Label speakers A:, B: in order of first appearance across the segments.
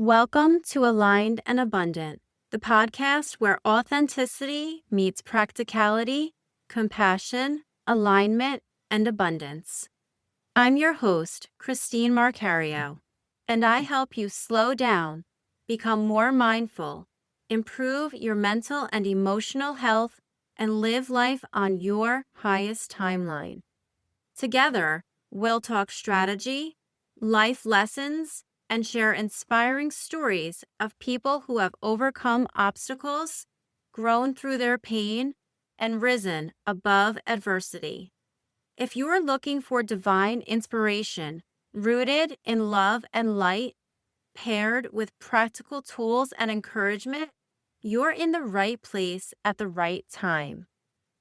A: Welcome to Aligned and Abundant, the podcast where authenticity meets practicality, compassion, alignment, and abundance. I'm your host, Christine Marcario, and I help you slow down, become more mindful, improve your mental and emotional health, and live life on your highest timeline. Together, we'll talk strategy, life lessons, and share inspiring stories of people who have overcome obstacles, grown through their pain, and risen above adversity. If you are looking for divine inspiration rooted in love and light, paired with practical tools and encouragement, you're in the right place at the right time.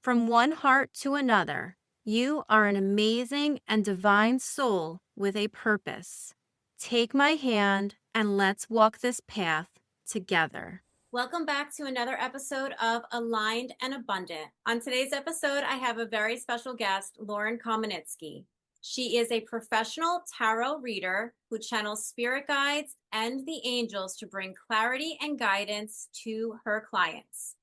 A: From one heart to another, you are an amazing and divine soul with a purpose. Take my hand and let's walk this path together. Welcome back to another episode of Aligned and Abundant. On today's episode, I have a very special guest, Lauren Komanitsky. She is a professional tarot reader who channels spirit guides and the angels to bring clarity and guidance to her clients.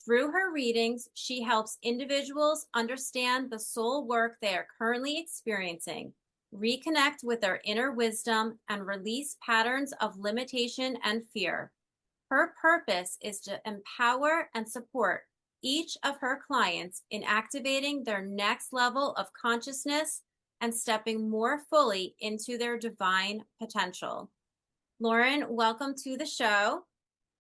A: Through her readings, she helps individuals understand the soul work they are currently experiencing, reconnect with their inner wisdom, and release patterns of limitation and fear. Her purpose is to empower and support each of her clients in activating their next level of consciousness and stepping more fully into their divine potential. Lauren, welcome to the show.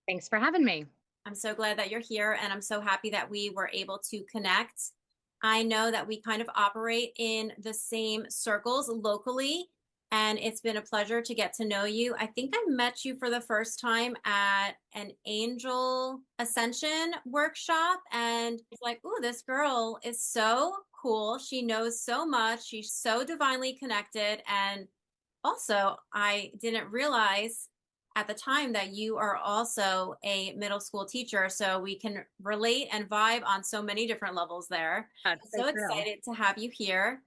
B: Thanks for having me.
A: I'm so glad that you're here, and I'm so happy that we were able to connect. I know that we kind of operate in the same circles locally, and it's been a pleasure to get to know you. I think I met you for the first time at an angel ascension workshop, and it's like, ooh, this girl is so cool. She knows so much. She's so divinely connected. And also, I didn't realize at the time that you are also a middle school teacher, so we can relate and vibe on so many different levels there.
B: That's
A: So
B: true.
A: excited to have you here.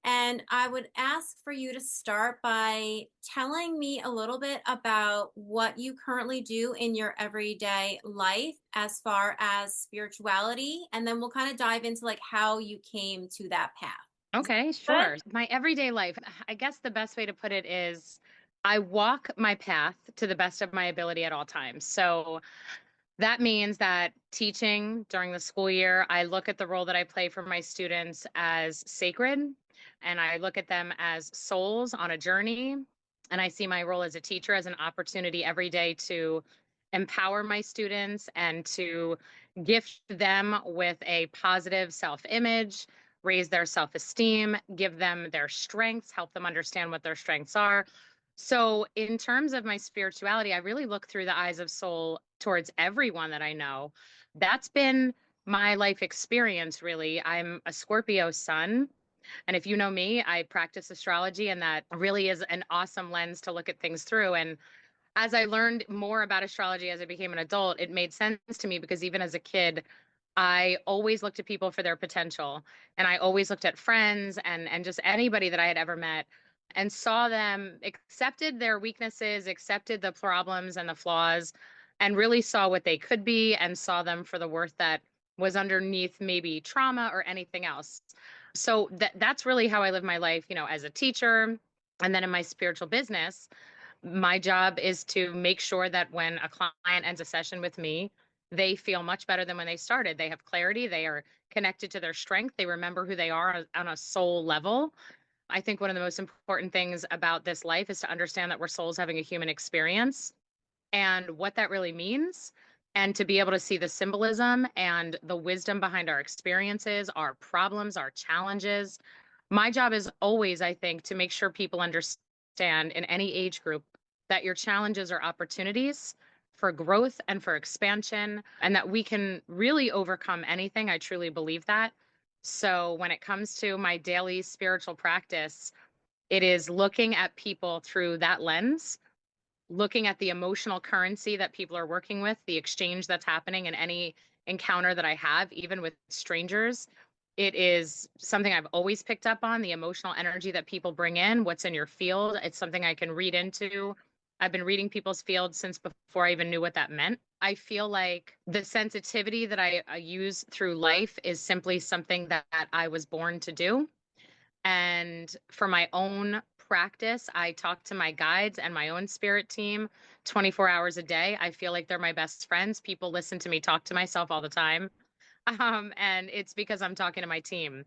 A: And I would ask for you to start by telling me a little bit about what you currently do in your everyday life as far as spirituality, and then we'll kind of dive into like how you came to that path.
B: Okay, sure. My everyday life, I guess the best way to put it is I walk my path to the best of my ability at all times. So that means that teaching during the school year, I look at the role that I play for my students as sacred, and I look at them as souls on a journey. And I see my role as a teacher as an opportunity every day to empower my students and to gift them with a positive self image, raise their self esteem, give them their strengths, help them understand what their strengths are. So, in terms of my spirituality, I really look through the eyes of soul towards everyone that I know. That's been my life experience, really. I'm a Scorpio sun. And if you know me, I practice astrology, and that really is an awesome lens to look at things through. And as I learned more about astrology as I became an adult, it made sense to me because even as a kid, I always looked at people for their potential. And I always looked at friends and just anybody that I had ever met and saw them, accepted their weaknesses, accepted the problems and the flaws, and really saw what they could be and saw them for the worth that was underneath maybe trauma or anything else. So that's really how I live my life, as a teacher. And then in my spiritual business, my job is to make sure that when a client ends a session with me, they feel much better than when they started. They have clarity, they are connected to their strength, they remember who they are on a soul level. I think one of the most important things about this life is to understand that we're souls having a human experience and what that really means, and to be able to see the symbolism and the wisdom behind our experiences, our problems, our challenges. My job is always, I think, to make sure people understand in any age group that your challenges are opportunities for growth and for expansion, and that we can really overcome anything. I truly believe that. So when it comes to my daily spiritual practice, it is looking at people through that lens, looking at the emotional currency that people are working with, the exchange that's happening in any encounter that I have, even with strangers. It is something I've always picked up on, the emotional energy that people bring in, what's in your field. It's something I can read into. I've been reading people's fields since before I even knew what that meant. I feel like the sensitivity that I use through life is simply something that I was born to do. And for my own practice, I talk to my guides and my own spirit team 24 hours a day. I feel like they're my best friends. People listen to me talk to myself all the time. And it's because I'm talking to my team.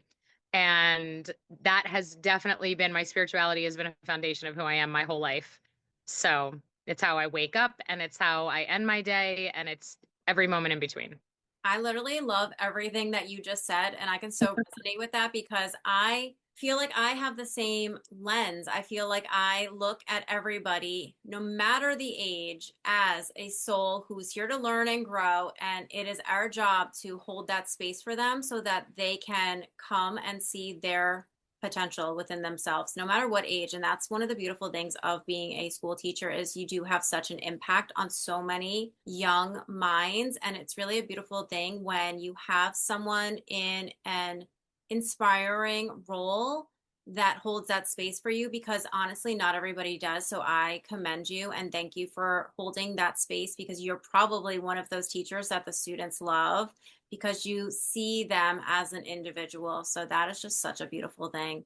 B: And that has definitely been my spirituality has been a foundation of who I am my whole life. So it's how I wake up and it's how I end my day and it's every moment in between.
A: I literally love everything that you just said, and I can so resonate with that because I feel like I have the same lens. I feel like I look at everybody, no matter the age, as a soul who's here to learn and grow, and it is our job to hold that space for them so that they can come and see their potential within themselves no matter what age. And that's one of the beautiful things of being a school teacher is you do have such an impact on so many young minds, and it's really a beautiful thing when you have someone in an inspiring role that holds that space for you, because honestly not everybody does. So I commend you and thank you for holding that space, because you're probably one of those teachers that the students love because you see them as an individual. So that is just such a beautiful thing.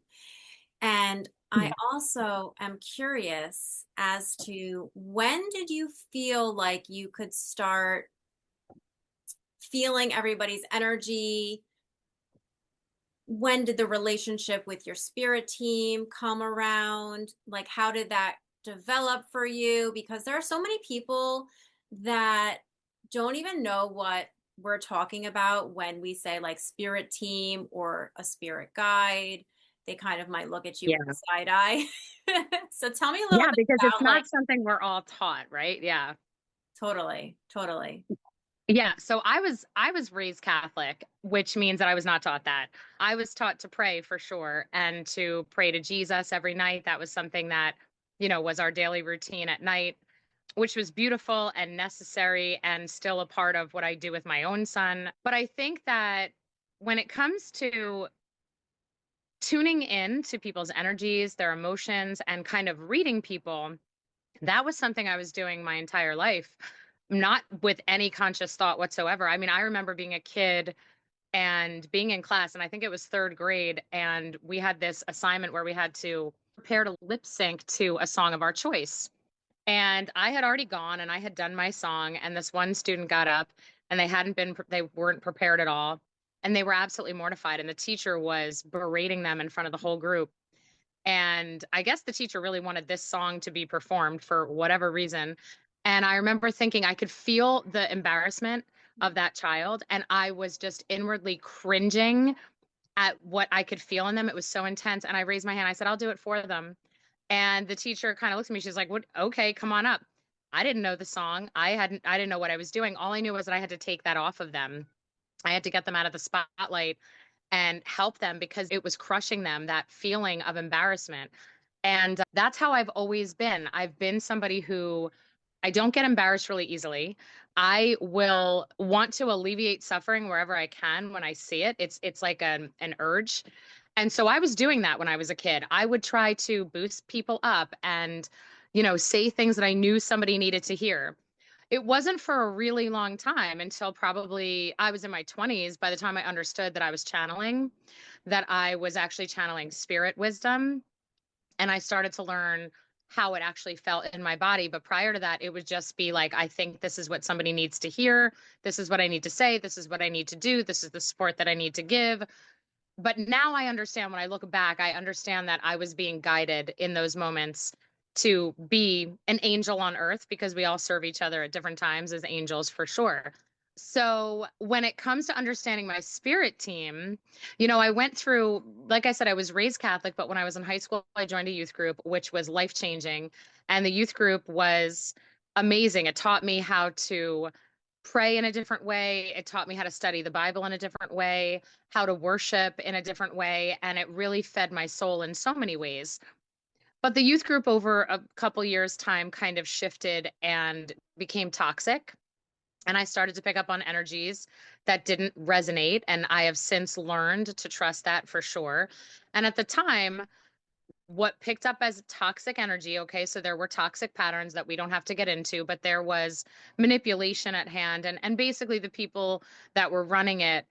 A: And I also am curious as to when did you feel like you could start feeling everybody's energy? When did the relationship with your spirit team come around? Like, how did that develop for you? Because there are so many people that don't even know what we're talking about when we say like spirit team or a spirit guide. They kind of might look at you with
B: Yeah.
A: a side eye. So tell me a little
B: Yeah,
A: bit
B: because it's
A: about like,
B: not something we're all taught, right? Yeah.
A: totally, totally.
B: Yeah, so I was raised Catholic, which means that I was not taught that. I was taught to pray for sure and to pray to Jesus every night. That was something that, was our daily routine at night, which was beautiful and necessary and still a part of what I do with my own son. But I think that when it comes to tuning in to people's energies, their emotions, and kind of reading people, that was something I was doing my entire life, not with any conscious thought whatsoever. I mean, I remember being a kid and being in class, and I think it was third grade, and we had this assignment where we had to prepare to lip sync to a song of our choice. And I had already gone and I had done my song, and this one student got up and they weren't prepared at all. And they were absolutely mortified. And the teacher was berating them in front of the whole group. And I guess the teacher really wanted this song to be performed for whatever reason. And I remember thinking I could feel the embarrassment of that child. And I was just inwardly cringing at what I could feel in them. It was so intense. And I raised my hand. I said, I'll do it for them. And the teacher kind of looked at me. She's like, "What? Okay, come on up." I didn't know the song. I didn't know what I was doing. All I knew was that I had to take that off of them. I had to get them out of the spotlight and help them because it was crushing them, that feeling of embarrassment. And that's how I've always been. I've been somebody who I don't get embarrassed really easily. I will want to alleviate suffering wherever I can when I see it. It's like an urge. And so I was doing that when I was a kid. I would try to boost people up and, say things that I knew somebody needed to hear. It wasn't for a really long time until probably I was in my 20s by the time I understood that I was channeling, that I was actually channeling spirit wisdom, and I started to learn how it actually felt in my body. But prior to that, it would just be like, I think this is what somebody needs to hear. This is what I need to say. This is what I need to do. This is the support that I need to give. But now I understand when I look back, I understand that I was being guided in those moments to be an angel on earth because we all serve each other at different times as angels for sure. So when it comes to understanding my spirit team, I went through, like I said, I was raised Catholic, but when I was in high school, I joined a youth group, which was life changing. And the youth group was amazing. It taught me how to pray in a different way. It taught me how to study the Bible in a different way, how to worship in a different way. And it really fed my soul in so many ways. But the youth group over a couple years' time kind of shifted and became toxic. And I started to pick up on energies that didn't resonate. And I have since learned to trust that for sure. And at the time, what picked up as toxic energy. Okay, so there were toxic patterns that we don't have to get into, but there was manipulation at hand, and basically the people that were running it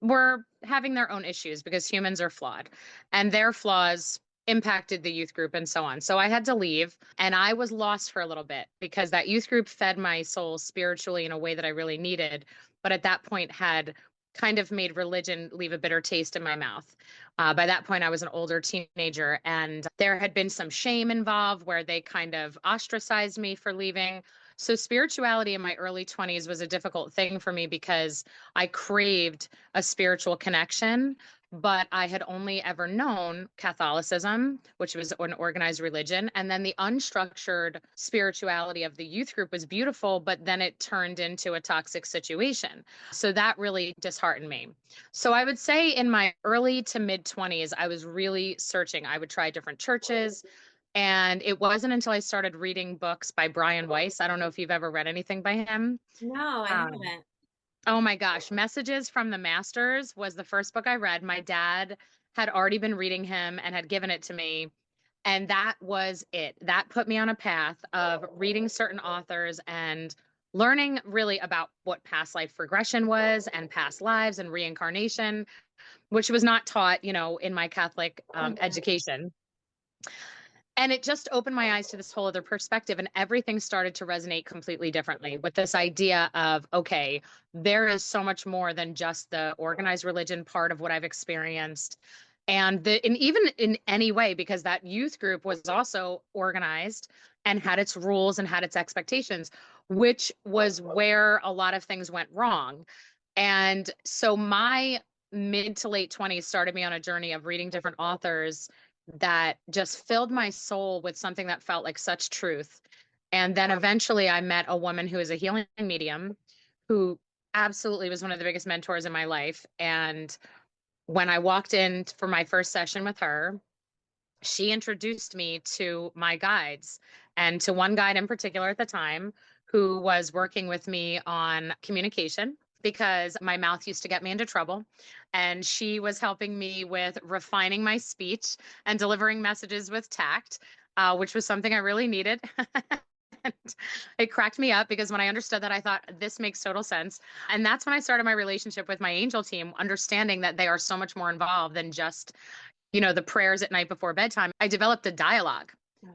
B: were having their own issues because humans are flawed, and their flaws impacted the youth group and so on. So I had to leave, and I was lost for a little bit because that youth group fed my soul spiritually in a way that I really needed, but at that point had kind of made religion leave a bitter taste in my mouth. By that point, I was an older teenager, and there had been some shame involved where they kind of ostracized me for leaving. So, spirituality in my early 20s was a difficult thing for me because I craved a spiritual connection, but I had only ever known Catholicism, which was an organized religion. And then the unstructured spirituality of the youth group was beautiful, but then it turned into a toxic situation. So that really disheartened me. So I would say in my early to mid 20s, I was really searching. I would try different churches. And it wasn't until I started reading books by Brian Weiss. I don't know if you've ever read anything by him.
C: No, I
B: Um,
C: haven't.
B: Oh my gosh, Messages from the Masters was the first book I read. My dad had already been reading him and had given it to me. And that was it. That put me on a path of reading certain authors and learning really about what past life regression was and past lives and reincarnation, which was not taught, in my Catholic education. And it just opened my eyes to this whole other perspective, and everything started to resonate completely differently with this idea of, okay, there is so much more than just the organized religion part of what I've experienced. And even in any way, because that youth group was also organized and had its rules and had its expectations, which was where a lot of things went wrong. And so my mid to late 20s started me on a journey of reading different authors that just filled my soul with something that felt like such truth. And then eventually I met a woman who is a healing medium who absolutely was one of the biggest mentors in my life. And when I walked in for my first session with her, she introduced me to my guides and to one guide in particular at the time who was working with me on communication because my mouth used to get me into trouble. And she was helping me with refining my speech and delivering messages with tact, which was something I really needed. And it cracked me up because when I understood that, I thought, this makes total sense. And that's when I started my relationship with my angel team, understanding that they are so much more involved than just the prayers at night before bedtime. I developed a dialogue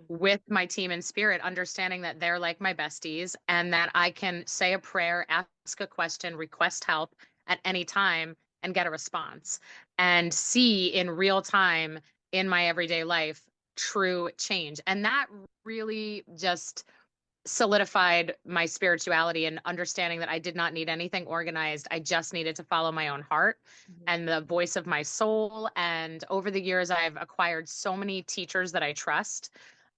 B: with my team in spirit, understanding that they're like my besties and that I can say a prayer, ask a question, request help at any time and get a response and see in real time in my everyday life true change. And that really just solidified my spirituality and understanding that I did not need anything organized. I just needed to follow my own heart and the voice of my soul. And over the years, I've acquired so many teachers that I trust.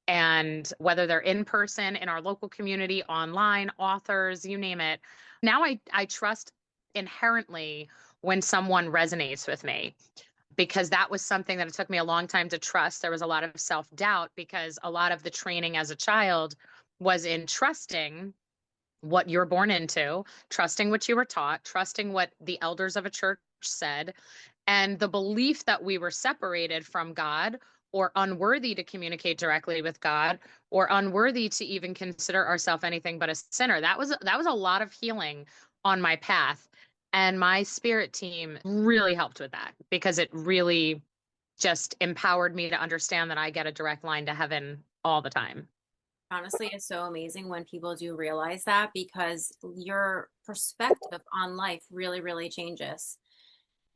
B: And whether they're in person, in our local community, online, authors, you name it. Now I trust inherently when someone resonates with me because that was something that it took me a long time to trust. There was a lot of self-doubt because a lot of the training as a child was in trusting what you're born into, trusting what you were taught, trusting what the elders of a church said, and the belief that we were separated from God or unworthy to communicate directly with God or unworthy to even consider ourselves anything but a sinner. That was a lot of healing on my path. And my spirit team really helped with that because it really just empowered me to understand that I get a direct line to heaven all the time.
C: Honestly, it's so amazing when people do realize that because your perspective on life really, really changes.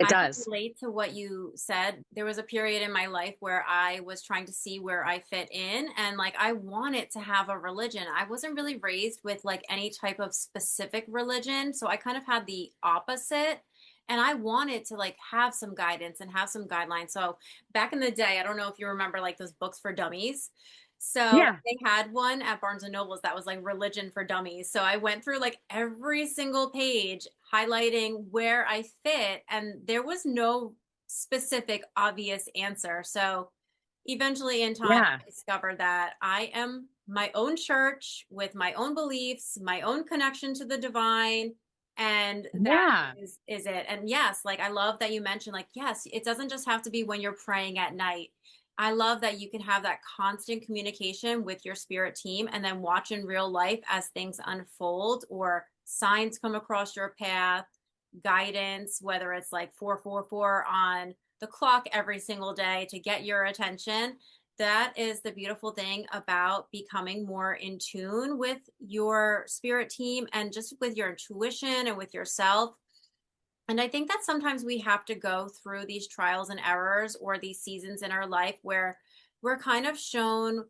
B: It
C: I can
B: does.
C: relate to what you said. There was a period in my life where I was trying to see where I fit in and like I wanted to have a religion. I wasn't really raised with like any type of specific religion, so I kind of had the opposite. And I wanted to like have some guidance and have some guidelines. So back in the day, I don't know if you remember like those books for dummies. So
B: Yeah.
C: they had one at Barnes and Nobles that was like religion for dummies. So I went through like every single page highlighting where I fit, and there was no specific obvious answer. So eventually in time,
B: Yeah.
C: I discovered that I am my own church with my own beliefs, my own connection to the divine. And that
B: Yeah.
C: is it. And yes, like I love that you mentioned, like, yes, it doesn't just have to be when you're praying at night. I love that you can have that constant communication with your spirit team and then watch in real life as things unfold or signs come across your path, guidance, whether it's like 444 on the clock every single day to get your attention. That is the beautiful thing about becoming more in tune with your spirit team and just with your intuition and with yourself. And I think that sometimes we have to go through these trials and errors or these seasons in our life where we're kind of shown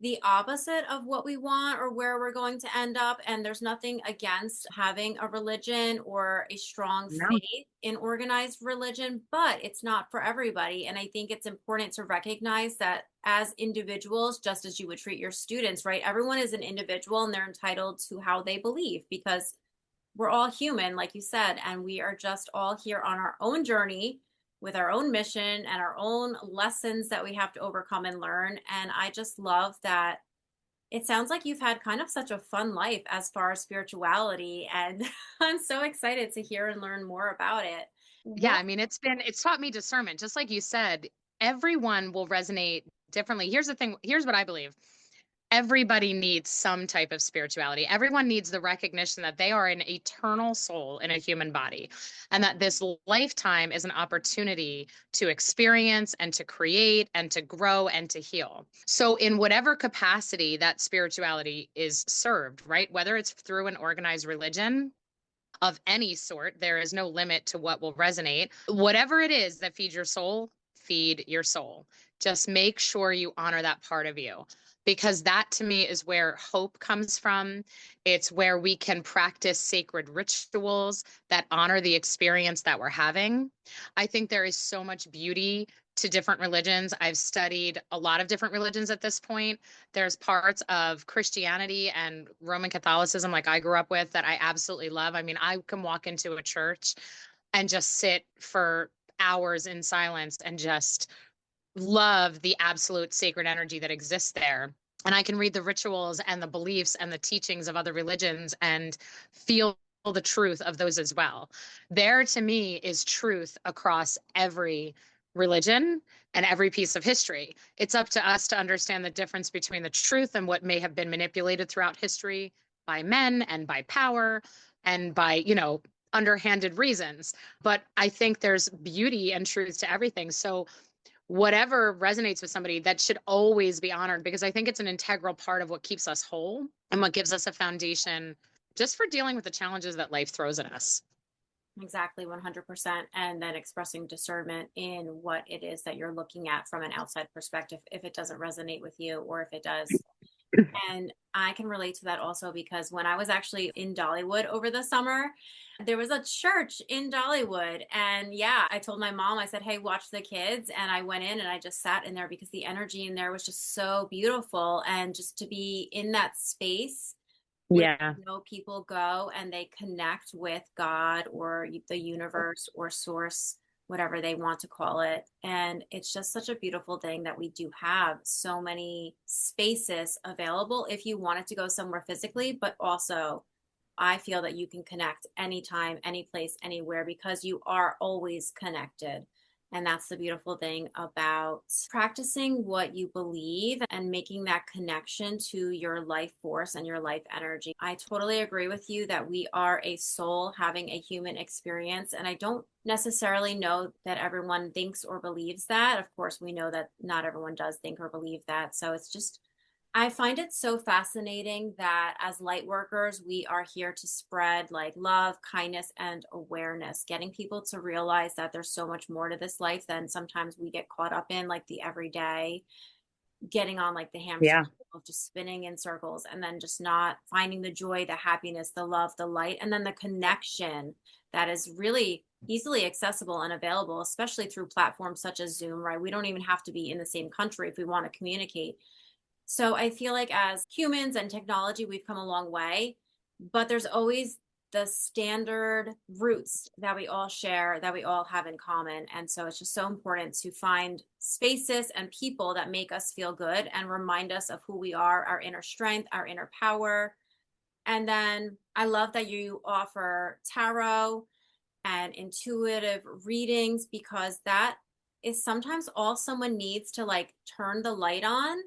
C: the opposite of what we want or where we're going to end up. And there's nothing against having a religion or a strong
B: No.
C: faith in organized religion, but it's not for everybody. And I think it's important to recognize that as individuals, just as you would treat your students, right? Everyone is an individual and they're entitled to how they believe because we're all human, like you said, and we are just all here on our own journey with our own mission and our own lessons that we have to overcome and learn. And I just love that it sounds like you've had kind of such a fun life as far as spirituality. And I'm so excited to hear and learn more about it.
B: Yeah,
C: What
B: I mean, it's taught me discernment. Just like you said, everyone will resonate differently. Here's the thing, here's what I believe. Everybody needs some type of spirituality. Everyone needs the recognition that they are an eternal soul in a human body, and that this lifetime is an opportunity to experience and to create and to grow and to heal. So, in whatever capacity that spirituality is served, right? Whether it's through an organized religion of any sort, there is no limit to what will resonate. Whatever it is that feeds your soul, feed your soul. Just make sure you honor that part of you, because that to me is where hope comes from. It's where we can practice sacred rituals that honor the experience that we're having. I think there is so much beauty to different religions. I've studied a lot of different religions at this point. There's parts of Christianity and Roman Catholicism, like I grew up with, that I absolutely love. I mean, I can walk into a church and just sit for hours in silence and just love the absolute sacred energy that exists there. And I can read the rituals and the beliefs and the teachings of other religions and feel the truth of those as well. There, to me, is truth across every religion and every piece of history. It's up to us to understand the difference between the truth and what may have been manipulated throughout history by men and by power and by, underhanded reasons. But I think there's beauty and truth to everything. So whatever resonates with somebody, that should always be honored, because I think it's an integral part of what keeps us whole and what gives us a foundation just for dealing with the challenges that life throws at us.
C: Exactly, 100%. And then expressing discernment in what it is that you're looking at from an outside perspective, if it doesn't resonate with you or if it does. And I can relate to that also because when I was actually in Dollywood over the summer, there was a church in Dollywood. And yeah, I told my mom, I said, hey, watch the kids. And I went in and I just sat in there because the energy in there was just so beautiful. And just to be in that space where
B: Yeah.
C: people go and they connect with God or the universe or source, whatever they want to call it. And it's just such a beautiful thing that we do have so many spaces available if you wanted to go somewhere physically, but also I feel that you can connect anytime, any place, anywhere because you are always connected. And that's the beautiful thing about practicing what you believe and making that connection to your life force and your life energy. I totally agree with you that we are a soul having a human experience. And I don't necessarily know that everyone thinks or believes that. Of course, we know that not everyone does think or believe that. So it's just, I find it so fascinating that as light workers, we are here to spread like love, kindness, and awareness, getting people to realize that there's so much more to this life than sometimes we get caught up in, like the everyday, getting on like the hamster
B: Yeah.
C: wheel of just spinning in circles and then just not finding the joy, the happiness, the love, the light, and then the connection that is really easily accessible and available, especially through platforms such as Zoom, right? We don't even have to be in the same country if we want to communicate. So I feel like as humans and technology, we've come a long way, but there's always the standard roots that we all share, that we all have in common. And so it's just so important to find spaces and people that make us feel good and remind us of who we are, our inner strength, our inner power. And then I love that you offer tarot and intuitive readings because that is sometimes all someone needs to like turn the light on,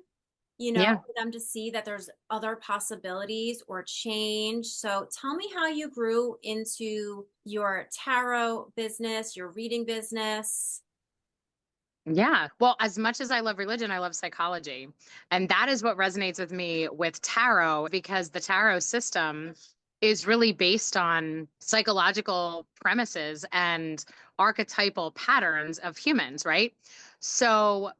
B: Yeah.
C: for them to see that there's other possibilities or change. So tell me how you grew into your tarot business, your reading business.
B: Yeah. Well, as much as I love religion, I love psychology. And that is what resonates with me with tarot, because the tarot system is really based on psychological premises and archetypal patterns of humans, right? So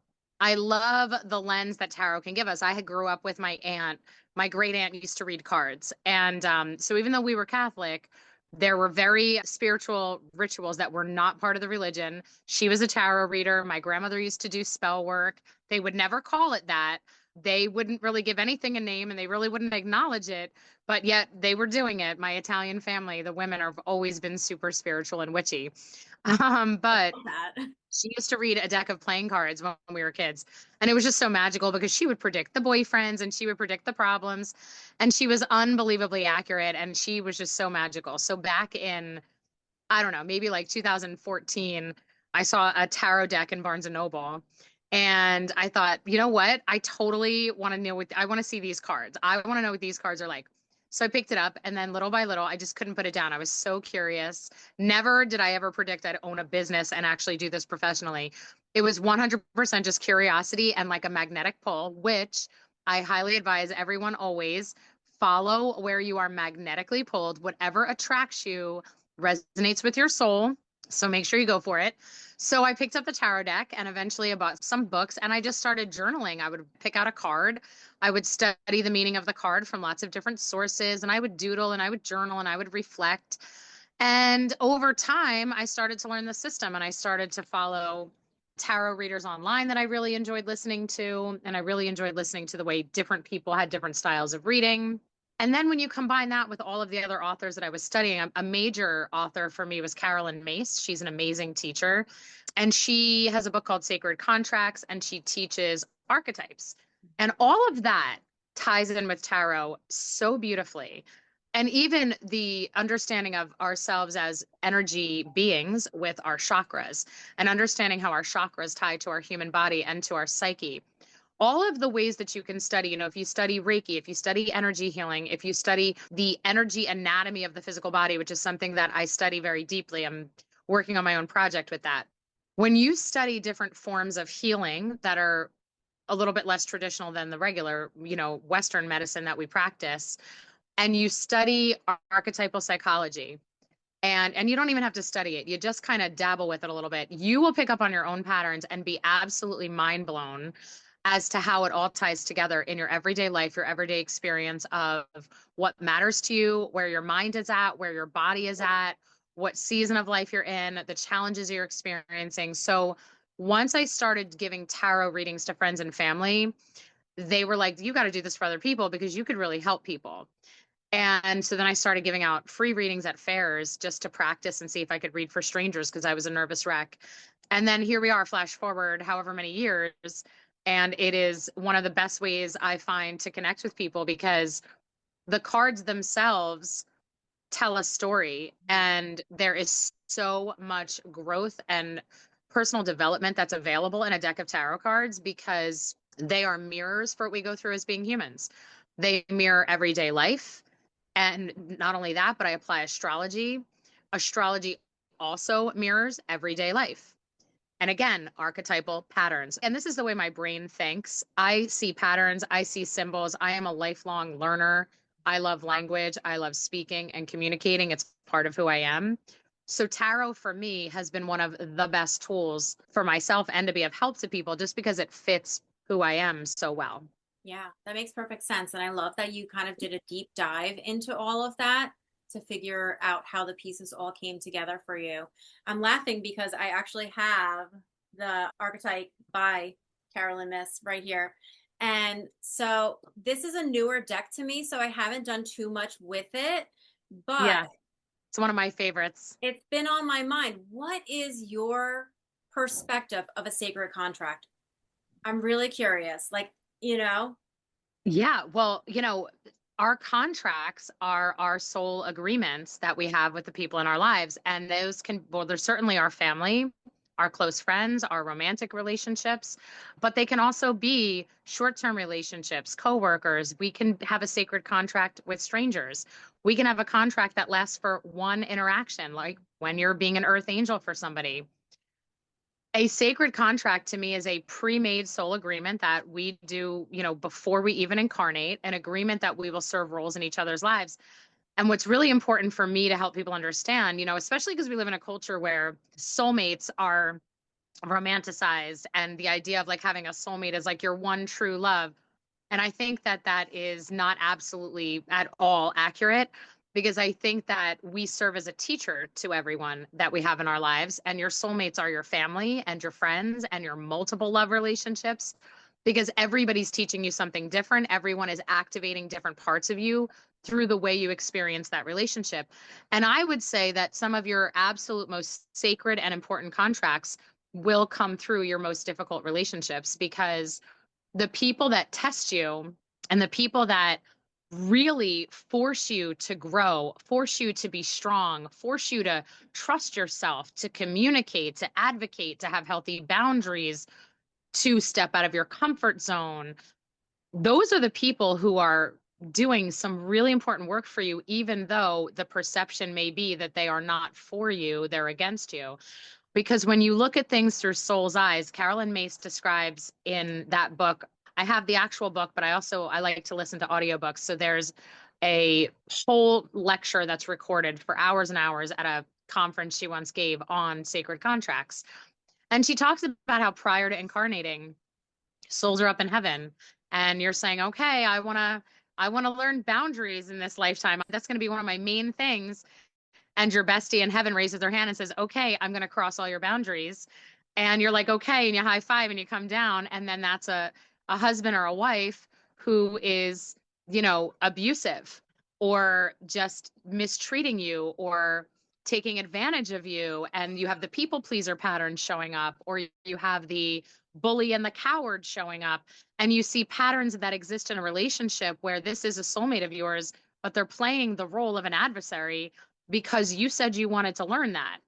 B: I love the lens that tarot can give us. I had grew up with my aunt. My great aunt used to read cards. And so even though we were Catholic, there were very spiritual rituals that were not part of the religion. She was a tarot reader. My grandmother used to do spell work. They would never call it that. They wouldn't really give anything a name and they really wouldn't acknowledge it, but yet they were doing it. My Italian family, the women have always been super spiritual and witchy. But
C: Love that.
B: she used to read a deck of playing cards when we were kids. And it was just so magical because she would predict the boyfriends and she would predict the problems. And she was unbelievably accurate. And she was just so magical. So back in, I don't know, maybe like 2014, I saw a tarot deck in Barnes and Noble. And I thought, you know what? I totally want to know what I want to see these cards. I want to know what these cards are like. So I picked it up and then little by little, I just couldn't put it down. I was so curious. Never did I ever predict I'd own a business and actually do this professionally. It was 100% just curiosity and like a magnetic pull, which I highly advise everyone always follow where you are magnetically pulled. Whatever attracts you resonates with your soul. So make sure you go for it. So I picked up the tarot deck and eventually I bought some books and I just started journaling. I would pick out a card. I would study the meaning of the card from lots of different sources and I would doodle and I would journal and I would reflect. And over time, I started to learn the system and I started to follow tarot readers online that I really enjoyed listening to. And I really enjoyed listening to the way different people had different styles of reading. And then when you combine that with all of the other authors that I was studying, a major author for me was Carolyn Mace. She's an amazing teacher. And she has a book called Sacred Contracts, and she teaches archetypes. And all of that ties in with tarot so beautifully. And even the understanding of ourselves as energy beings with our chakras and understanding how our chakras tie to our human body and to our psyche, all of the ways that you can study, if you study Reiki, if you study energy healing, if you study the energy anatomy of the physical body, which is something that I study very deeply. I'm working on my own project with that. When you study different forms of healing that are a little bit less traditional than the regular, Western medicine that we practice, and you study archetypal psychology, and you don't even have to study it. You just kind of dabble with it a little bit. You will pick up on your own patterns and be absolutely mind blown as to how it all ties together in your everyday life, your everyday experience of what matters to you, where your mind is at, where your body is at, what season of life you're in, the challenges you're experiencing. So once I started giving tarot readings to friends and family, they were like, you got to do this for other people because you could really help people. And so then I started giving out free readings at fairs just to practice and see if I could read for strangers because I was a nervous wreck. And then here we are, flash forward however many years. And it is one of the best ways I find to connect with people because the cards themselves tell a story. And there is so much growth and personal development that's available in a deck of tarot cards because they are mirrors for what we go through as being humans. They mirror everyday life. And not only that, but I apply astrology. Astrology also mirrors everyday life. And again, archetypal patterns. And this is the way my brain thinks. I see patterns, I see symbols. I am a lifelong learner. I love language. I love speaking and communicating. It's part of who I am. So tarot for me has been one of the best tools for myself and to be of help to people just because it fits who I am so well.
C: Yeah, that makes perfect sense. And I love that you kind of did a deep dive into all of that to figure out how the pieces all came together for you. I'm laughing because I actually have the archetype by Carolyn Miss right here. And so this is a newer deck to me, so I haven't done too much with it, but
B: Yeah, it's one of my favorites.
C: it's been on my mind. What is your perspective of a sacred contract? I'm really curious.
B: Yeah, well, our contracts are our soul agreements that we have with the people in our lives. And those well, they're certainly our family. our close friends, our romantic relationships, but they can also be short-term relationships, coworkers. We can have a sacred contract with strangers. We can have a contract that lasts for one interaction, like when you're being an earth angel for somebody. A sacred contract to me is a pre-made soul agreement that we do, before we even incarnate, an agreement that we will serve roles in each other's lives. And what's really important for me to help people understand, especially because we live in a culture where soulmates are romanticized and the idea of like having a soulmate is like your one true love. And I think that that is not absolutely at all accurate, because I think that we serve as a teacher to everyone that we have in our lives. And your soulmates are your family and your friends and your multiple love relationships, because everybody's teaching you something different. Everyone is activating different parts of you through the way you experience that relationship. And I would say that some of your absolute most sacred and important contracts will come through your most difficult relationships, because the people that test you and the people that really force you to grow, force you to be strong, force you to trust yourself, to communicate, to advocate, to have healthy boundaries, to step out of your comfort zone. Those are the people who are doing some really important work for you, even though the perception may be that they are not for you, they're against you. Because when you look at things through soul's eyes, Carolyn Mace describes in that book, I have the actual book, but I like to listen to audiobooks. So there's a whole lecture that's recorded for hours and hours at a conference she once gave on sacred contracts. And she talks about how prior to incarnating, souls are up in heaven and you're saying, okay, I want to learn boundaries in this lifetime. That's going to be one of my main things. And your bestie in heaven raises their hand and says, okay, I'm going to cross all your boundaries. And you're like, okay, and you high five and you come down. And then that's a husband or a wife who is, abusive or just mistreating you or taking advantage of you. And you have the people pleaser pattern showing up, or you have the bully and the coward showing up. And you see patterns that exist in a relationship where this is a soulmate of yours, but they're playing the role of an adversary because you said you wanted to learn that,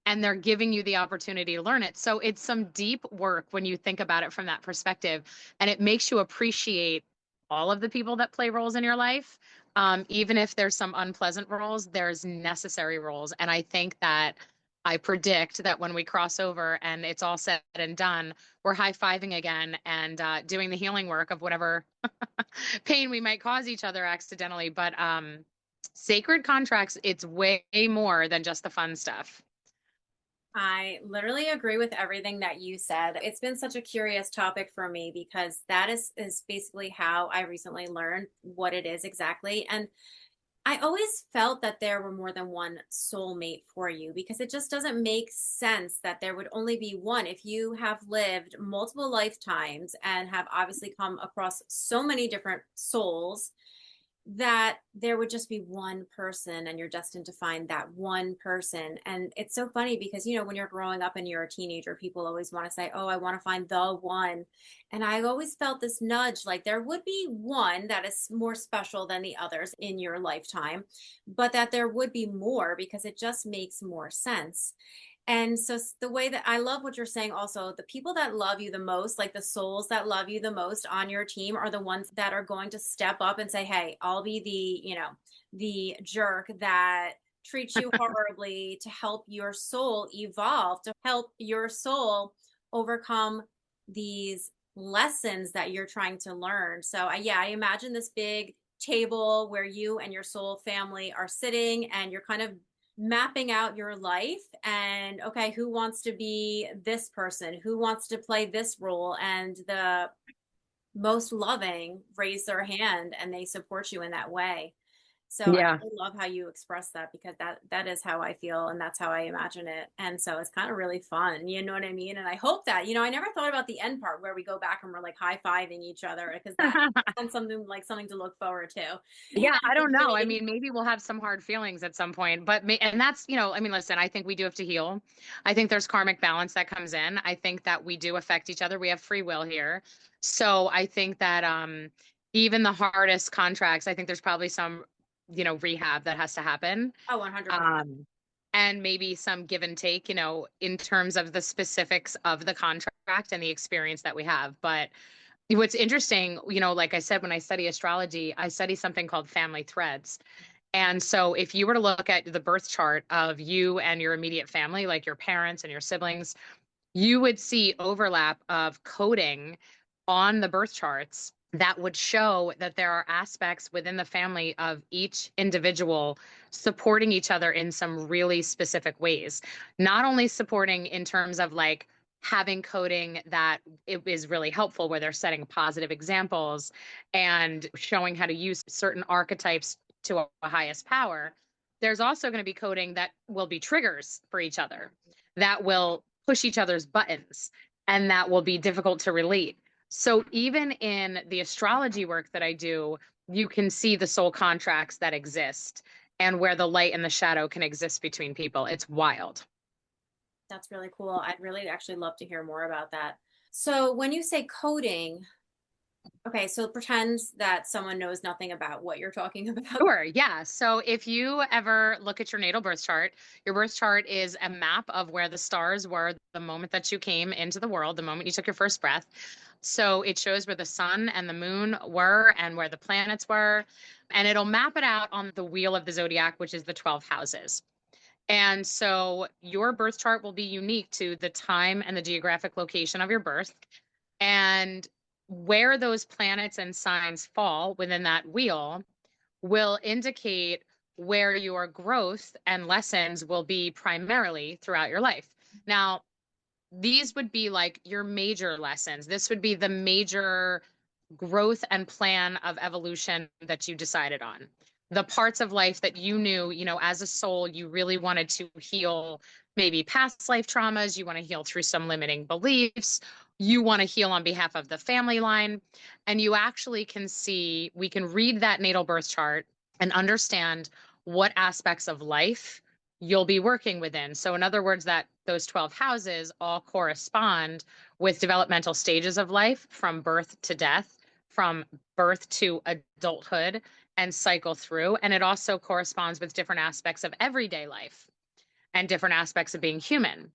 B: and they're giving you the opportunity to learn it. So it's some deep work when you think about it from that perspective, and it makes you appreciate all of the people that play roles in your life. Even if there's some unpleasant roles, there's necessary roles. And I think that I predict that when we cross over and it's all said and done, we're high-fiving again and doing the healing work of whatever pain we might cause each other accidentally. But sacred contracts, it's way more than just the fun stuff.
C: I literally agree with everything that you said. It's been such a curious topic for me because that is basically how I recently learned what it is exactly. And I always felt that there were more than one soulmate for you because it just doesn't make sense that there would only be one. If you have lived multiple lifetimes and have obviously come across so many different souls, that there would just be one person and you're destined to find that one person. And it's so funny because, when you're growing up and you're a teenager, people always want to say, oh, I want to find the one. And I always felt this nudge, like there would be one that is more special than the others in your lifetime, but that there would be more because it just makes more sense. And so the way that I love what you're saying also, the people that love you the most, like the souls that love you the most on your team are the ones that are going to step up and say, hey, I'll be the jerk that treats you horribly to help your soul evolve, to help your soul overcome these lessons that you're trying to learn. So I imagine this big table where you and your soul family are sitting and you're kind of mapping out your life and okay, who wants to be this person, who wants to play this role, and the most loving raise their hand and they support you in that way. So I
B: Yeah.
C: really love how you express that because that is how I feel and that's how I imagine it. And so it's kind of really fun, you know what I mean? And I hope that, I never thought about the end part where we go back and we're like high-fiving each other because that's something to look forward to.
B: Yeah, I don't know. I
C: Beginning.
B: mean, maybe we'll have some hard feelings at some point, but and that's, I mean, listen, I think we do have to heal. I think there's karmic balance that comes in. I think that we do affect each other. We have free will here. So I think that even the hardest contracts, I think there's probably some, rehab that has to happen.
C: Oh, 100%.
B: Um, and maybe some give and take, in terms of the specifics of the contract and the experience that we have. But what's interesting, like I said, when I study astrology, I study something called family threads. And so if you were to look at the birth chart of you and your immediate family, like your parents and your siblings, you would see overlap of coding on the birth charts that would show that there are aspects within the family of each individual supporting each other in some really specific ways. Not only supporting in terms of like having coding that it is really helpful where they're setting positive examples and showing how to use certain archetypes to a highest power. There's also going to be coding that will be triggers for each other, that will push each other's buttons, and that will be difficult to relate. So even in the astrology work that I do, you can see the soul contracts that exist and where the light and the shadow can exist between people. It's wild.
C: That's really cool. I'd really actually love to hear more about that. So when you say coding, okay, so pretend that someone knows nothing about what you're talking about.
B: Sure, yeah. So if you ever look at your natal birth chart, your birth chart is a map of where the stars were the moment that you came into the world, the moment you took your first breath. So it shows where the sun and the moon were and where the planets were. And it'll map it out on the wheel of the zodiac, which is the 12 houses. And so your birth chart will be unique to the time and the geographic location of your birth. And where those planets and signs fall within that wheel will indicate where your growth and lessons will be primarily throughout your life. Now, these would be like your major lessons. This would be the major growth and plan of evolution that you decided on. The parts of life that you knew, as a soul, you really wanted to heal, maybe past life traumas, you want to heal through some limiting beliefs, you want to heal on behalf of the family line. And you actually can see, we can read that natal birth chart and understand what aspects of life you'll be working within. So in other words, that those 12 houses all correspond with developmental stages of life from birth to death, from birth to adulthood, and cycle through. And it also corresponds with different aspects of everyday life and different aspects of being human.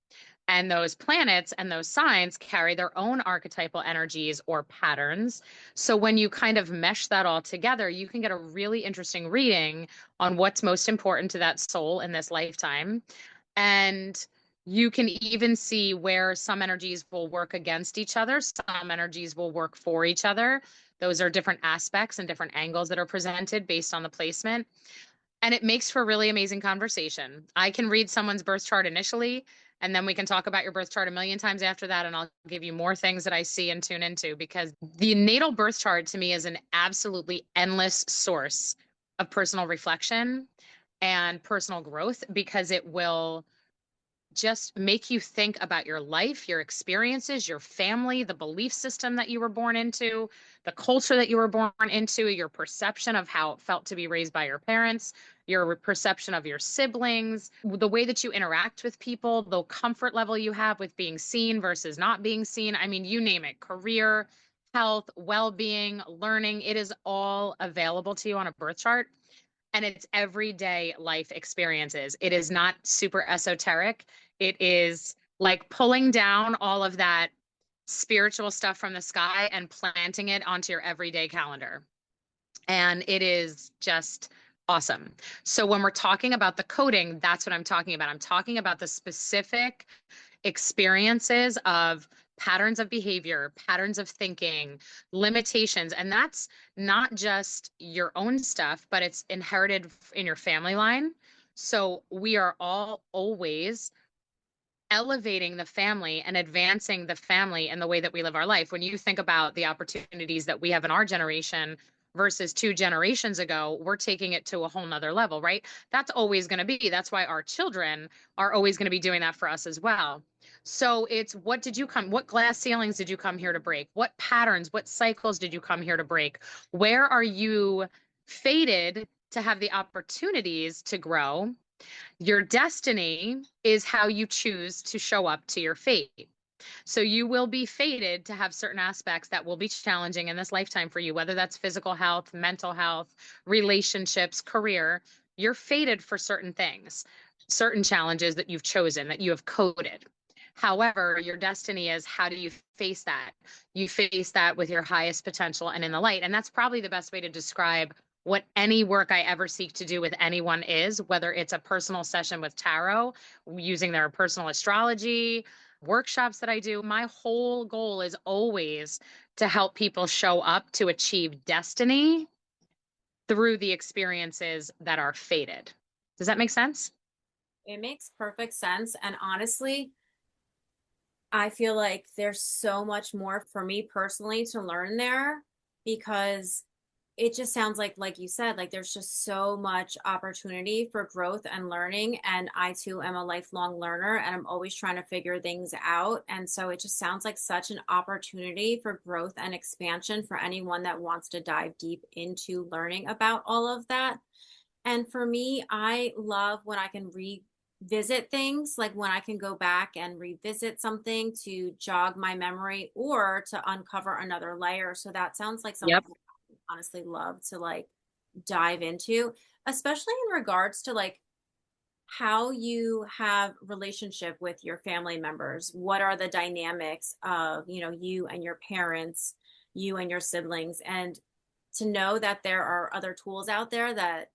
B: And those planets and those signs carry their own archetypal energies or patterns. So when you kind of mesh that all together, you can get a really interesting reading on what's most important to that soul in this lifetime. And you can even see where some energies will work against each other, some energies will work for each other. Those are different aspects and different angles that are presented based on the placement. And it makes for really amazing conversation. I can read someone's birth chart initially, and then we can talk about your birth chart a million times after that. And I'll give you more things that I see and tune into, because the natal birth chart to me is an absolutely endless source of personal reflection and personal growth, because it will just make you think about your life, your experiences, your family, the belief system that you were born into, the culture that you were born into, your perception of how it felt to be raised by your parents, your perception of your siblings, the way that you interact with people, the comfort level you have with being seen versus not being seen. I mean, you name it, career, health, well-being, learning, it is all available to you on a birth chart. And it's everyday life experiences. It is not super esoteric. It is like pulling down all of that spiritual stuff from the sky and planting it onto your everyday calendar. And it is just awesome. So when we're talking about the coding, that's what I'm talking about. I'm talking about the specific experiences of patterns of behavior, patterns of thinking, limitations. And that's not just your own stuff, but it's inherited in your family line. So we are all always elevating the family and advancing the family and the way that we live our life. When you think about the opportunities that we have in our generation versus 2 generations ago, we're taking it to a whole nother level, right? That's always going to be. That's why our children are always going to be doing that for us as well. So it's what glass ceilings did you come here to break? What patterns, what cycles did you come here to break? Where are you fated to have the opportunities to grow? Your destiny is how you choose to show up to your fate. So you will be fated to have certain aspects that will be challenging in this lifetime for you, whether that's physical health, mental health, relationships, career. You're fated for certain things. certain challenges that you've chosen, that you have coded. However, your destiny is, how do you face that? You face that with your highest potential and in the light. And that's probably the best way to describe what any work I ever seek to do with anyone is, whether it's a personal session with tarot, using their personal astrology, workshops that I do. My whole goal is always to help people show up to achieve destiny through the experiences that are fated. Does that make sense?
C: It makes perfect sense. And honestly, I feel like there's so much more for me personally to learn there, because it just sounds like you said, like there's just so much opportunity for growth and learning. And I too am a lifelong learner, and I'm always trying to figure things out. And so it just sounds like such an opportunity for growth and expansion for anyone that wants to dive deep into learning about all of that. And for me, I love when I can revisit things, like when I can go back and revisit something to jog my memory or to uncover another layer. So that sounds like something
B: Yep.
C: I honestly love to like dive into, especially in regards to like how you have relationship with your family members. What are the dynamics of, you and your parents, you and your siblings, and to know that there are other tools out there that,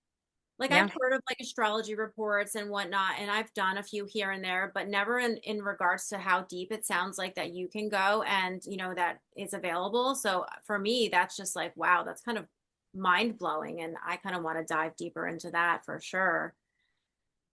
C: like,
B: Yeah.
C: I've heard of like astrology reports and whatnot, and I've done a few here and there, but never in regards to how deep it sounds like that you can go and that is available. So for me, that's just like, wow, that's kind of mind blowing, and I kind of want to dive deeper into that for sure.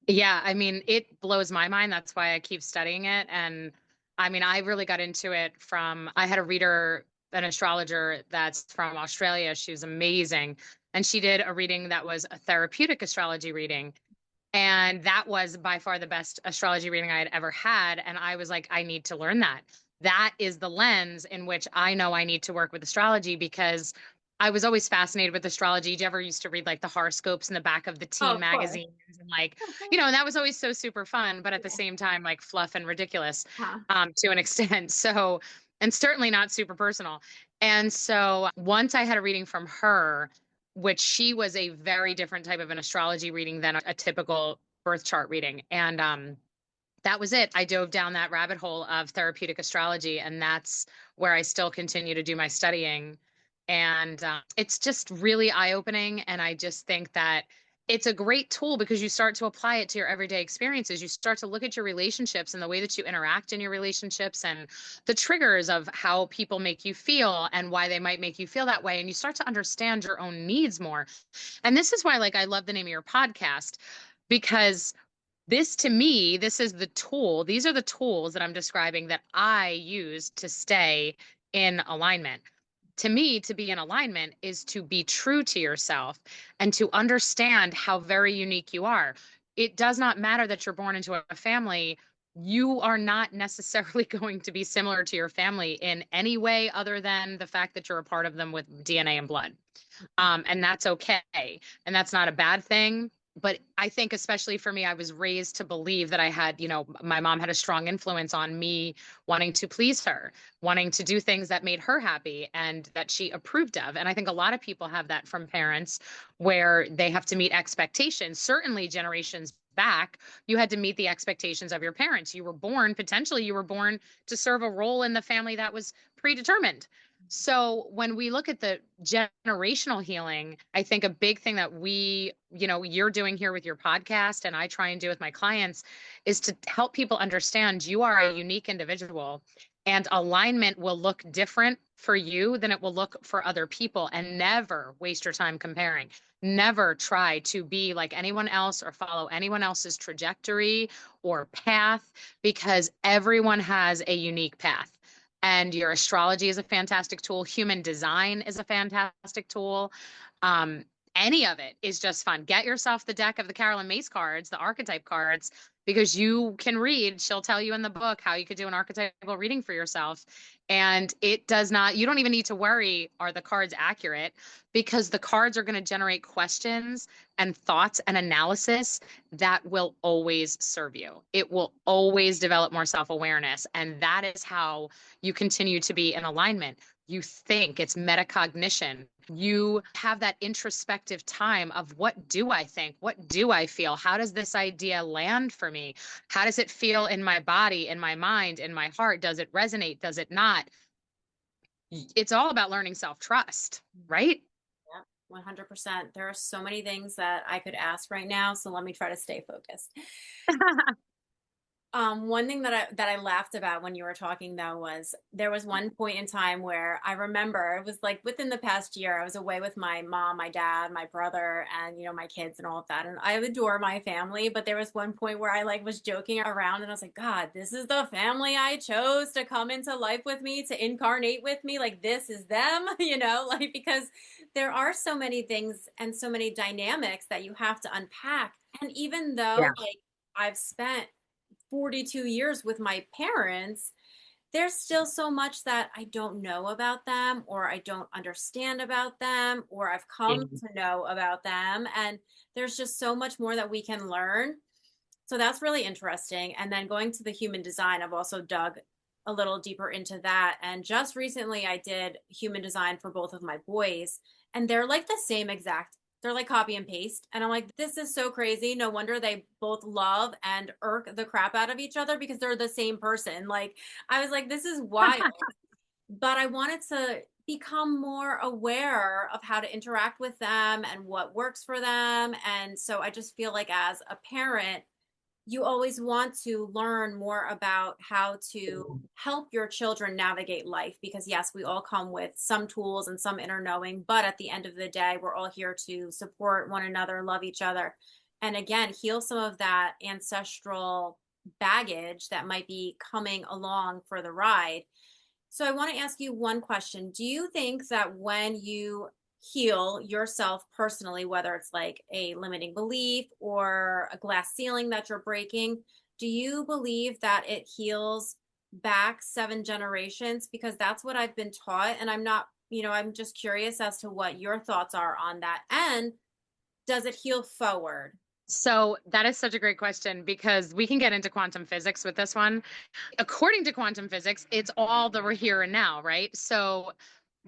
B: Yeah, I mean, it blows my mind. That's why I keep studying it. And I mean, I really got into it from, I had a reader, an astrologer that's from Australia. She was amazing. And she did a reading that was a therapeutic astrology reading. And that was by far the best astrology reading I had ever had. And I was like, I need to learn that. That is the lens in which I know I need to work with astrology, because I was always fascinated with astrology. Did you ever used to read like the horoscopes in the back of the
C: Oh,
B: teen
C: of course.
B: magazines and like, and that was always so super fun, but at the
C: Yeah.
B: same time, like fluff and ridiculous
C: Huh.
B: to an extent. So, and certainly not super personal. And so once I had a reading from her, which she was a very different type of an astrology reading than a typical birth chart reading. And that was it. I dove down that rabbit hole of therapeutic astrology, and that's where I still continue to do my studying. And it's just really eye-opening. And I just think that it's a great tool because you start to apply it to your everyday experiences. You start to look at your relationships and the way that you interact in your relationships and the triggers of how people make you feel and why they might make you feel that way. And you start to understand your own needs more. And this is why, like, I love the name of your podcast, because this, to me, this is the tool. These are the tools that I'm describing that I use to stay in alignment. To me, to be in alignment is to be true to yourself and to understand how very unique you are. It does not matter that you're born into a family. You are not necessarily going to be similar to your family in any way other than the fact that you're a part of them with DNA and blood. And that's okay. And that's not a bad thing. But I think, especially for me, I was raised to believe that I had, my mom had a strong influence on me wanting to please her, wanting to do things that made her happy and that she approved of. And I think a lot of people have that from parents where they have to meet expectations. Certainly, generations back, you had to meet the expectations of your parents. Potentially, you were born to serve a role in the family that was predetermined. So when we look at the generational healing, I think a big thing that you're doing here with your podcast and I try and do with my clients is to help people understand you are a unique individual and alignment will look different for you than it will look for other people, and never waste your time comparing. Never try to be like anyone else or follow anyone else's trajectory or path, because everyone has a unique path. And your astrology is a fantastic tool. Human design is a fantastic tool. Um, any of it is just fun. Get yourself the deck of the Carolyn Mace cards, the archetype cards, because you can read. She'll tell you in the book how you could do an archetypal reading for yourself. And you don't even need to worry, are the cards accurate? Because the cards are going to generate questions and thoughts and analysis that will always serve you. It will always develop more self-awareness. And that is how you continue to be in alignment. You think it's metacognition. You have that introspective time of, what do I think? What do I feel? How does this idea land for me? How does it feel in my body, in my mind, in my heart? Does it resonate? Does it not? It's all about learning self-trust, right?
C: Yeah, 100%. There are so many things that I could ask right now, so let me try to stay focused. One thing that I laughed about when you were talking though was there was one point in time where I remember it was like within the past year, I was away with my mom, my dad, my brother, and my kids and all of that. And I adore my family, but there was one point where I like was joking around and I was like, God, this is the family I chose to come into life with me, to incarnate with me. Like this is them, like because there are so many things and so many dynamics that you have to unpack. And even though
B: Yeah.
C: like I've spent 42 years with my parents, there's still so much that I don't know about them, or I don't understand about them, or I've come to know about them. And there's just so much more that we can learn. So that's really interesting. And then going to the human design, I've also dug a little deeper into that. And just recently, I did human design for both of my boys, and they're like the same exact. They're like copy and paste. And I'm like, this is so crazy. No wonder they both love and irk the crap out of each other because they're the same person. Like, I was like, this is wild. But I wanted to become more aware of how to interact with them and what works for them. And so I just feel like as a parent, you always want to learn more about how to help your children navigate life because yes, we all come with some tools and some inner knowing, but at the end of the day, we're all here to support one another, love each other, and again, heal some of that ancestral baggage that might be coming along for the ride. So I want to ask you one question. Do you think that when you heal yourself personally, whether it's like a limiting belief or a glass ceiling that you're breaking, do you believe that it heals back 7 generations? Because that's what I've been taught. And I'm not, I'm just curious as to what your thoughts are on that. And does it heal forward?
B: So that is such a great question because we can get into quantum physics with this one. According to quantum physics, it's all the here and now, right? So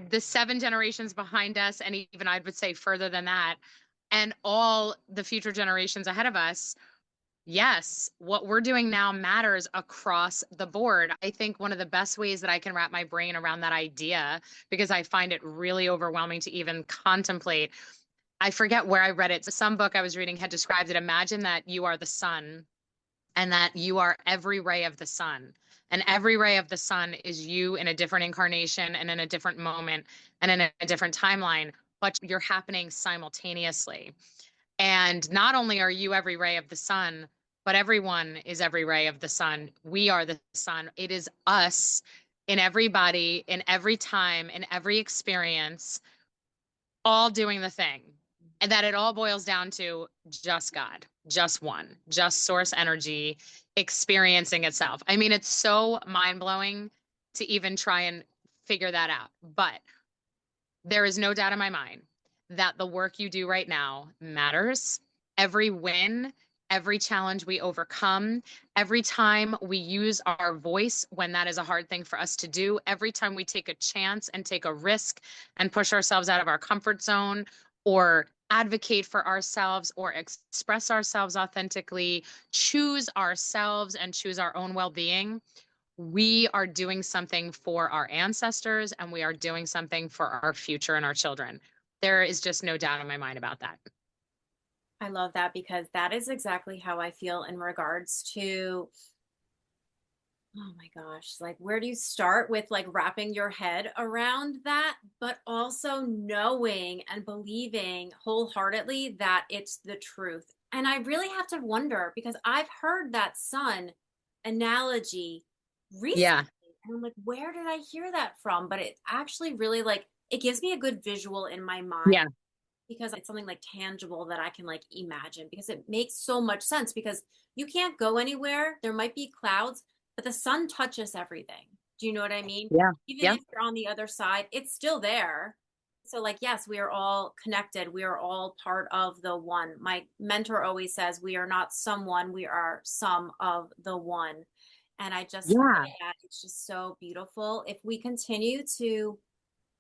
B: the 7 generations behind us, and even I would say further than that, and all the future generations ahead of us, yes, what we're doing now matters across the board. I think one of the best ways that I can wrap my brain around that idea, because I find it really overwhelming to even contemplate. I forget where I read it. Some book I was reading had described it. Imagine that you are the sun and that you are every ray of the sun. And every ray of the sun is you in a different incarnation and in a different moment and in a different timeline, but you're happening simultaneously. And not only are you every ray of the sun, but everyone is every ray of the sun. We are the sun. It is us in everybody, in every time, in every experience, all doing the thing. And that it all boils down to just God, just one, just source energy experiencing itself. I mean, it's so mind blowing to even try and figure that out. But there is no doubt in my mind that the work you do right now matters. Every win, every challenge we overcome, every time we use our voice when that is a hard thing for us to do, every time we take a chance and take a risk and push ourselves out of our comfort zone or advocate for ourselves or express ourselves authentically, choose ourselves and choose our own well-being, we are doing something for our ancestors and we are doing something for our future and our children. There is just no doubt in my mind about that.
C: I love that because that is exactly how I feel in regards to, oh my gosh, like where do you start with like wrapping your head around that, but also knowing and believing wholeheartedly that it's the truth. And I really have to wonder because I've heard that sun analogy recently.
B: Yeah.
C: And I'm like, where did I hear that from? But it actually really like, it gives me a good visual in my mind
B: Yeah.
C: because it's something like tangible that I can like imagine because it makes so much sense because you can't go anywhere. There might be clouds, but the sun touches everything. Do you know what I mean?
B: Yeah.
C: Even
B: Yeah.
C: if you're on the other side, it's still there. So like, yes, we are all connected. We are all part of the one. My mentor always says, we are not someone, we are some of the one. And I just think
B: Yeah.
C: that it's just so beautiful. If we continue to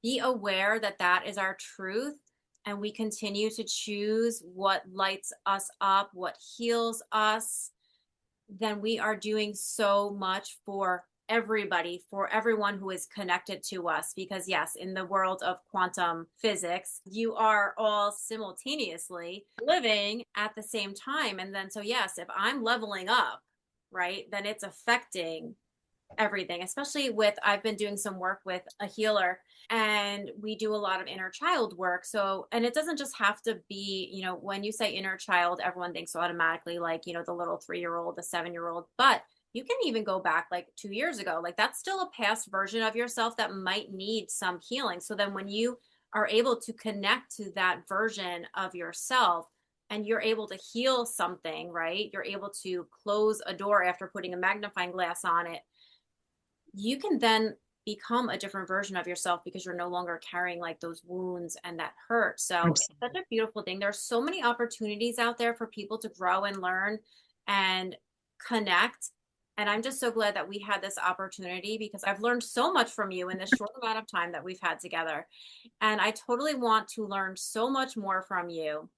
C: be aware that that is our truth, and we continue to choose what lights us up, what heals us, then we are doing so much for everybody, for everyone who is connected to us. Because, yes, in the world of quantum physics, you are all simultaneously living at the same time. And then, so yes, if I'm leveling up, right, then it's affecting everything, especially with, I've been doing some work with a healer, and we do a lot of inner child work. So, and it doesn't just have to be, when you say inner child, everyone thinks automatically like, the little 3-year old, the 7-year old, but you can even go back like 2 years ago. Like, that's still a past version of yourself that might need some healing. So then when you are able to connect to that version of yourself, and you're able to heal something, right? You're able to close a door after putting a magnifying glass on it. You can then become a different version of yourself because you're no longer carrying like those wounds and that hurt. So it's such a beautiful thing. There's so many opportunities out there for people to grow and learn and connect. And I'm just so glad that we had this opportunity, because I've learned so much from you in this short amount of time that we've had together. And I totally want to learn so much more from you.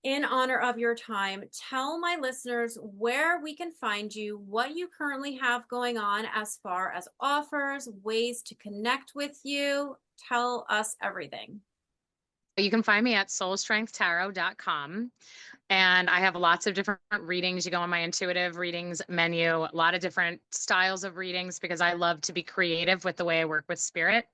C: In honor of your time, tell my listeners where we can find you, what you currently have going on as far as offers, ways to connect with you. Tell us everything.
B: You can find me at soulstrengthtarot.com. And I have lots of different readings. You go on my intuitive readings menu, a lot of different styles of readings, because I love to be creative with the way I work with spirit.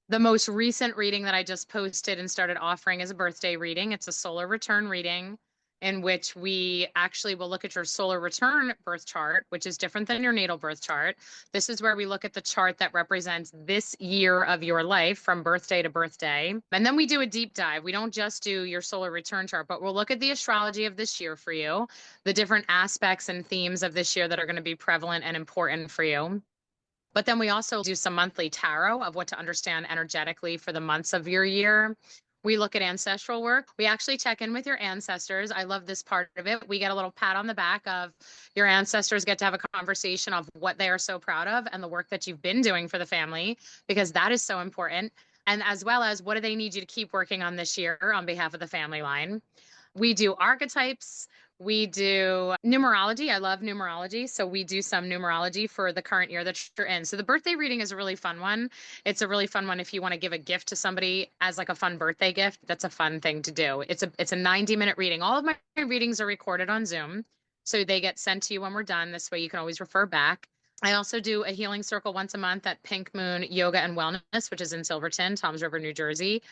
B: The most recent reading that I just posted and started offering is a birthday reading. It's a solar return reading, in which we actually will look at your solar return birth chart, which is different than your natal birth chart. This is where we look at the chart that represents this year of your life from birthday to birthday. And then we do a deep dive. We don't just do your solar return chart, but we'll look at the astrology of this year for you, the different aspects and themes of this year that are going to be prevalent and important for you. But then we also do some monthly tarot of what to understand energetically for the months of your year. We look at ancestral work. We actually check in with your ancestors. I love this part of it. We get a little pat on the back of your ancestors, get to have a conversation of what they are so proud of and the work that you've been doing for the family, because that is so important. And as well as, what do they need you to keep working on this year on behalf of the family line? We do archetypes. We do numerology. I love numerology. So we do some numerology for the current year that you're in. So the birthday reading is a really fun one. It's a really fun one if you want to give a gift to somebody as like a fun birthday gift. That's a fun thing to do. It's a 90-minute reading. All of my readings are recorded on Zoom, so they get sent to you when we're done. This way you can always refer back. I also do a healing circle once a month at Pink Moon Yoga and Wellness, which is in Silverton, Toms River, New Jersey.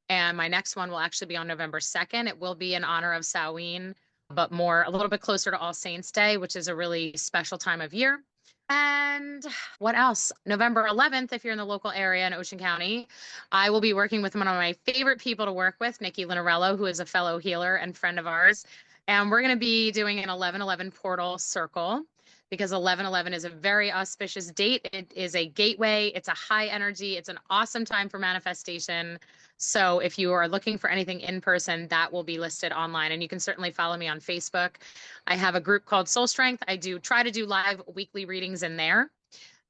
B: And my next one will actually be on November 2nd. It will be in honor of Samhain, but a little bit closer to All Saints Day, which is a really special time of year. And what else? November 11th, if you're in the local area in Ocean County, I will be working with one of my favorite people to work with, Nikki Linarello, who is a fellow healer and friend of ours. And we're going to be doing an 11/11 portal circle, because 11/11 is a very auspicious date. It is a gateway. It's a high energy. It's an awesome time for manifestation. So if you are looking for anything in person, that will be listed online. And you can certainly follow me on Facebook. I have a group called Soul Strength. I do try to do live weekly readings in there.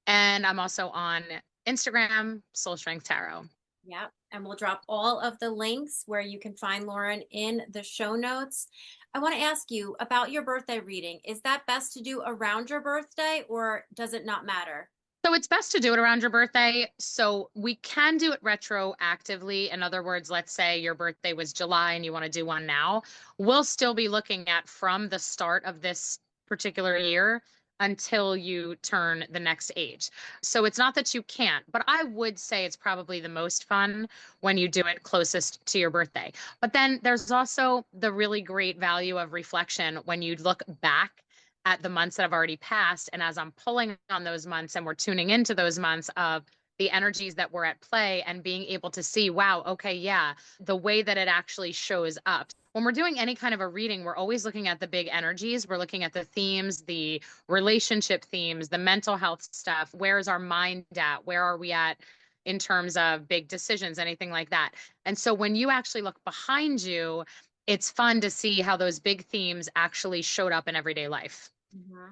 B: And I'm also on Instagram, Soul Strength Tarot.
C: Yep. And we'll drop all of the links where you can find Lauren in the show notes. I want to ask you about your birthday reading. Is that best to do around your birthday, or does it not matter?
B: So it's best to do it around your birthday. So we can do it retroactively. In other words, let's say your birthday was July and you want to do one now. We'll still be looking at from the start of this particular year until you turn the next age. So it's not that you can't, but I would say it's probably the most fun when you do it closest to your birthday. But then there's also the really great value of reflection when you look back at the months that have already passed. And as I'm pulling on those months and we're tuning into those months of the energies that were at play and being able to see, wow, okay, yeah, the way that it actually shows up. When we're doing any kind of a reading, we're always looking at the big energies. We're looking at the themes, the relationship themes, the mental health stuff. Where is our mind at? Where are we at in terms of big decisions, anything like that? And so when you actually look behind you, it's fun to see how those big themes actually showed up in everyday life.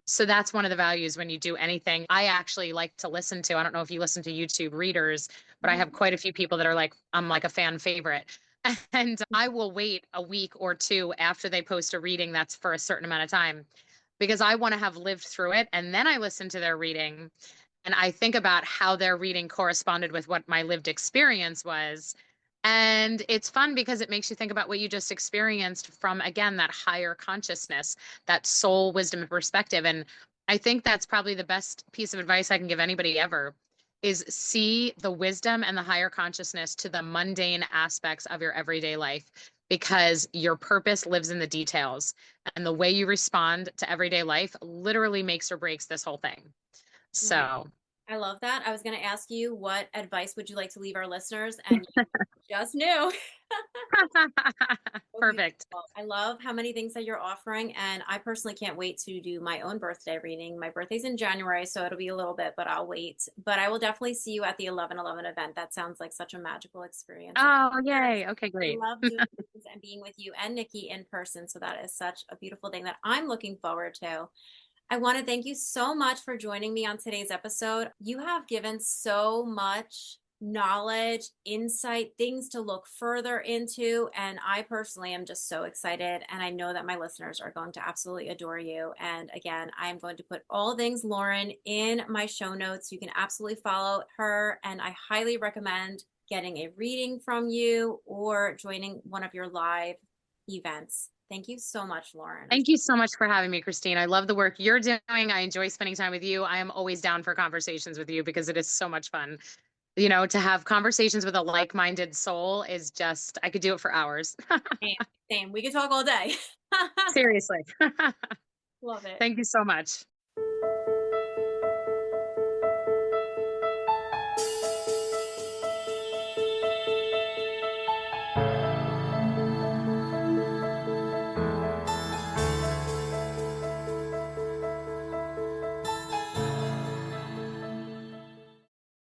B: So that's one of the values when you do anything. I actually like to listen to, I don't know if you listen to YouTube readers, but I have quite a few people that are like, I'm like a fan favorite. And I will wait a week or two after they post a reading that's for a certain amount of time because I want to have lived through it. And then I listen to their reading and I think about how their reading corresponded with what my lived experience was. And it's fun because it makes you think about what you just experienced from, again, that higher consciousness, that soul wisdom and perspective. And I think that's probably the best piece of advice I can give anybody ever is see the wisdom and the higher consciousness to the mundane aspects of your everyday life because your purpose lives in the details. And the way you respond to everyday life literally makes or breaks this whole thing. So
C: I love that. I was going to ask you, what advice would you like to leave our listeners? And you just knew.
B: perfect.
C: I love how many things that you're offering. And I personally can't wait to do my own birthday reading. My birthday's in January, so it'll be a little bit, but I'll wait. But I will definitely see you at the 11/11 event. That sounds like such a magical experience.
B: Oh, yay. Okay, great.
C: I love doing this and being with you and Nikki in person. So that is such a beautiful thing that I'm looking forward to. I want to thank you so much for joining me on today's episode. You have given so much knowledge, insight, things to look further into. And I personally am just so excited. And I know that my listeners are going to absolutely adore you. And again, I'm going to put all things Lauren in my show notes. You can absolutely follow her. And I highly recommend getting a reading from you or joining one of your live events. Thank you so much, Lauren.
B: Thank you so much for having me, Christine. I love the work you're doing. I enjoy spending time with you. I am always down for conversations with you because it is so much fun. You know, to have conversations with a like-minded soul is just, I could do it for hours.
C: Same. We could talk all day.
B: Seriously.
C: Love it.
B: Thank you so much.